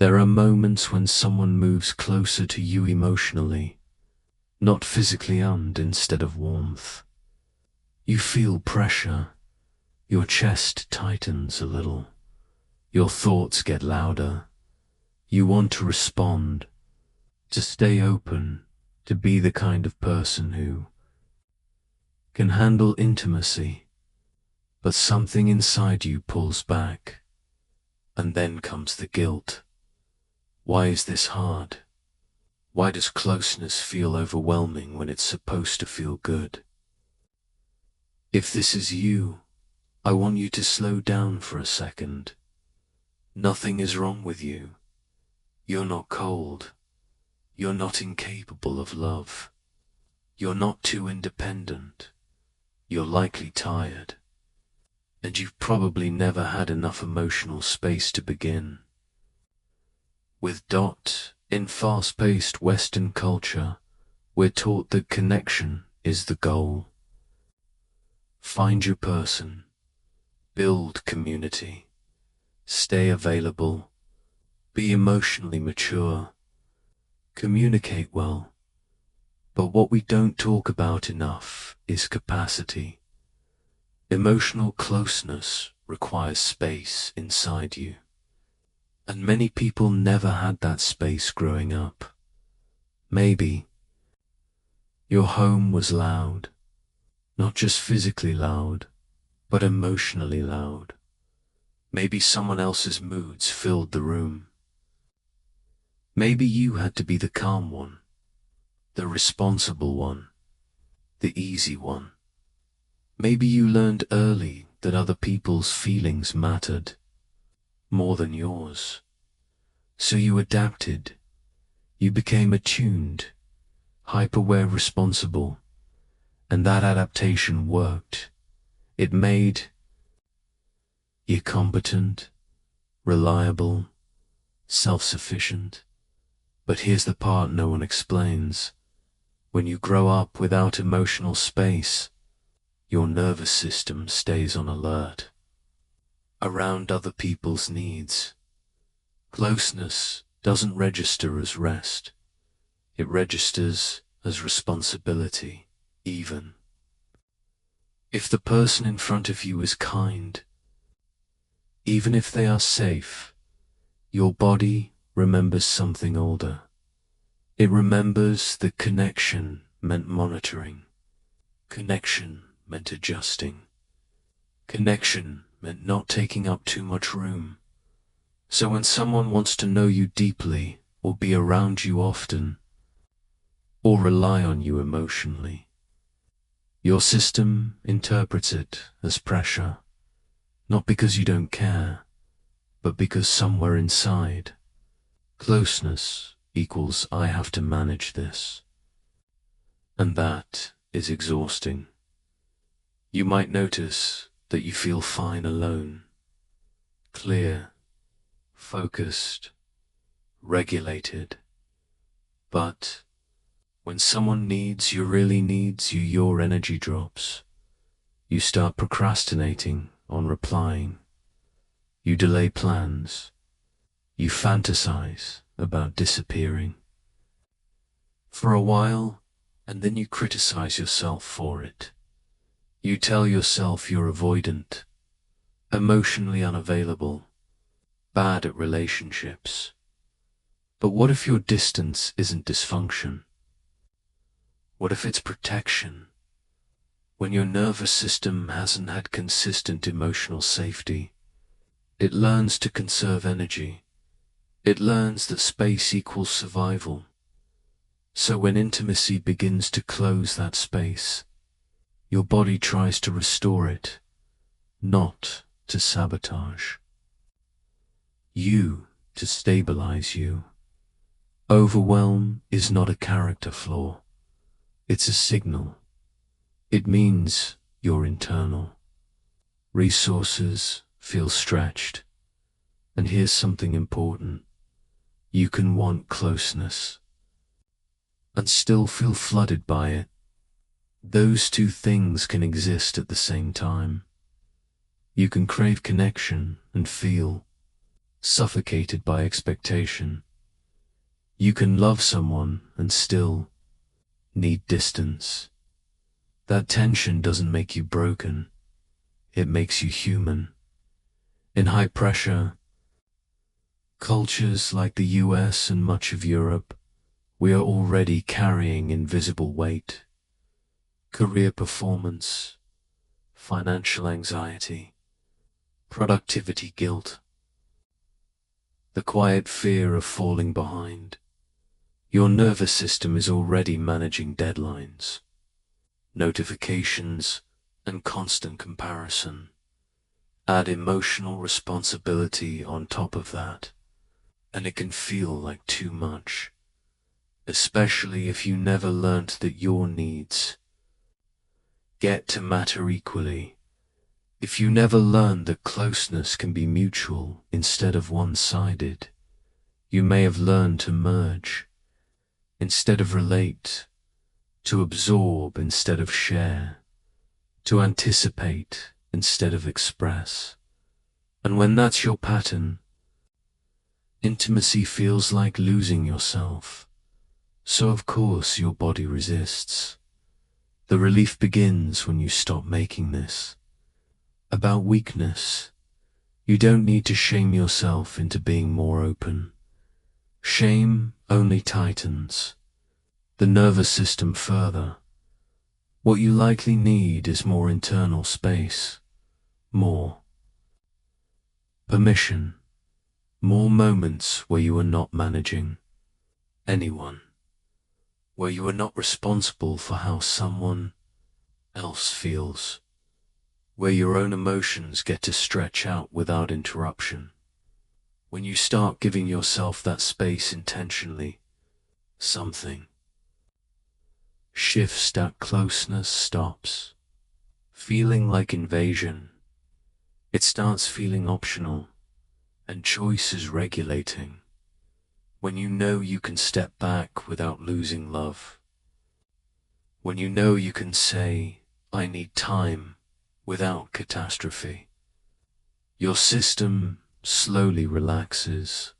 There are moments when someone moves closer to you emotionally, not physically, and instead of warmth. You feel pressure, your chest tightens a little, your thoughts get louder. You want to respond, to stay open, to be the kind of person who can handle intimacy, but something inside you pulls back. And then comes the guilt. Why is this hard? Why does closeness feel overwhelming when it's supposed to feel good? If this is you, I want you to slow down for a second. Nothing is wrong with you. You're not cold. You're not incapable of love. You're not too independent. You're likely tired. And you've probably never had enough emotional space to begin. With in fast-paced Western culture, we're taught that connection is the goal. Find your person, build community, stay available, be emotionally mature, communicate well. But what we don't talk about enough is capacity. Emotional closeness requires space inside you. And many people never had that space growing up. Maybe your home was loud, not just physically loud, but emotionally loud. Maybe someone else's moods filled the room. Maybe you had to be the calm one, the responsible one, the easy one. Maybe you learned early that other people's feelings mattered more than yours. So you adapted. You became attuned, hyper-aware, responsible. And that adaptation worked. It made you competent, reliable, self-sufficient. But here's the part no one explains. When you grow up without emotional space, your nervous system stays on alert, around other people's needs. Closeness doesn't register as rest. It registers as responsibility, even if the person in front of you is kind. Even if they are safe, your body remembers something older. It remembers that connection meant monitoring. Connection meant adjusting. Connection meant not taking up too much room. So when someone wants to know you deeply, or be around you often, or rely on you emotionally, your system interprets it as pressure, not because you don't care, but because somewhere inside, closeness equals I have to manage this. And that is exhausting. You might notice that you feel fine alone, clear, focused, regulated. But when someone needs you, really needs you, your energy drops. You start procrastinating on replying. You delay plans. You fantasize about disappearing for a while, and then you criticize yourself for it. You tell yourself you're avoidant, emotionally unavailable, bad at relationships. But what if your distance isn't dysfunction? What if it's protection? When your nervous system hasn't had consistent emotional safety, it learns to conserve energy. It learns that space equals survival. So when intimacy begins to close that space, your body tries to restore it, not to sabotage. You to stabilize you. Overwhelm is not a character flaw. It's a signal. It means you're internal. Resources feel stretched. And here's something important. You can want closeness and still feel flooded by it. Those two things can exist at the same time. You can crave connection and feel suffocated by expectation. You can love someone and still need distance. That tension doesn't make you broken, it makes you human. In high-pressure cultures like the US and much of Europe, we are already carrying invisible weight. Career performance, financial anxiety, productivity guilt, the quiet fear of falling behind. Your nervous system is already managing deadlines, notifications, and constant comparison. Add emotional responsibility on top of that, and it can feel like too much, especially if you never learnt that your needs get to matter equally. If you never learned that closeness can be mutual instead of one-sided, you may have learned to merge instead of relate, to absorb instead of share, to anticipate instead of express. And when that's your pattern, intimacy feels like losing yourself. So of course your body resists. The relief begins when you stop making this about weakness. You don't need to shame yourself into being more open. Shame only tightens the nervous system further. What you likely need is more internal space, more permission, more moments where you are not managing anyone, where you are not responsible for how someone else feels, where your own emotions get to stretch out without interruption. When you start giving yourself that space intentionally, something shifts. That closeness stops feeling like invasion. It starts feeling optional, and choice is regulating. When you know you can step back without losing love. When you know you can say, I need time, without catastrophe. Your system slowly relaxes,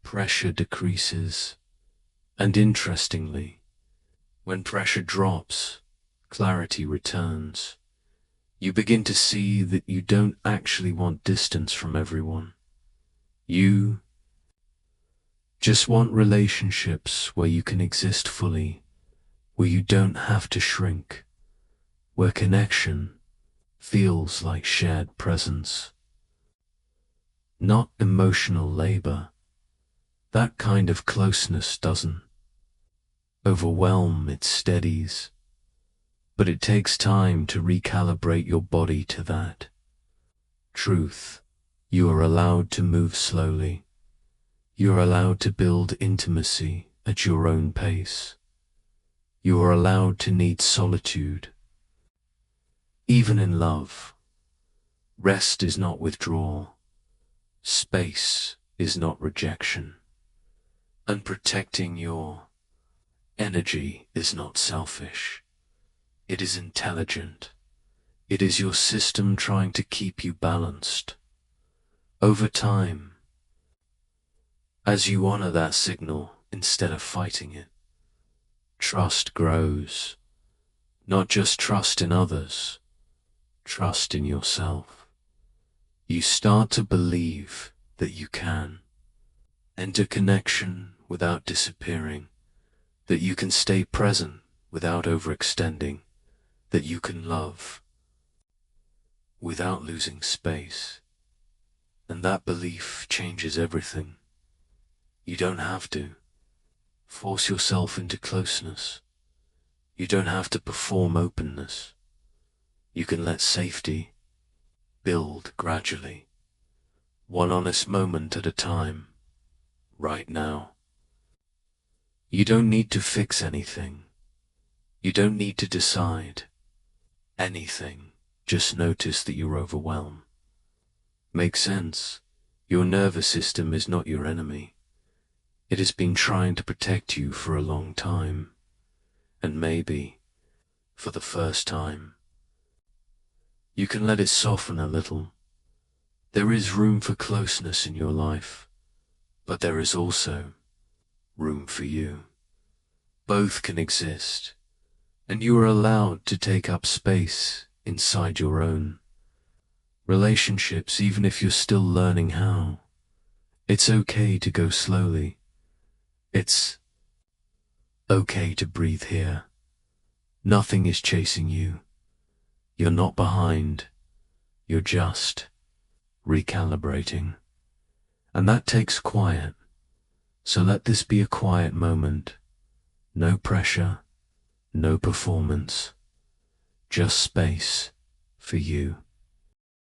pressure decreases, and interestingly, when pressure drops, clarity returns. You begin to see that you don't actually want distance from everyone. You just want relationships where you can exist fully, where you don't have to shrink, where connection feels like shared presence, not emotional labor. That kind of closeness doesn't overwhelm, it steadies. But it takes time to recalibrate your body to that truth. You are allowed to move slowly. You are allowed to build intimacy at your own pace. You are allowed to need solitude. Even in love, rest is not withdrawal. Space is not rejection. And protecting your energy is not selfish. It is intelligent. It is your system trying to keep you balanced. Over time, as you honor that signal instead of fighting it, trust grows. Not just trust in others, trust in yourself. You start to believe that you can enter connection without disappearing, that you can stay present without overextending, that you can love without losing space. And that belief changes everything. You don't have to force yourself into closeness. You don't have to perform openness. You can let safety build gradually, one honest moment at a time, right now. You don't need to fix anything. You don't need to decide anything. Just notice that you're overwhelmed. Make sense. Your nervous system is not your enemy. It has been trying to protect you for a long time. And maybe, for the first time, you can let it soften a little. There is room for closeness in your life, but there is also room for you. Both can exist, and you are allowed to take up space inside your own relationships, even if you're still learning how. It's okay to go slowly. It's okay to breathe here. Nothing is chasing you. You're not behind. You're just recalibrating. And that takes quiet. So let this be a quiet moment. No pressure, no performance, just space for you.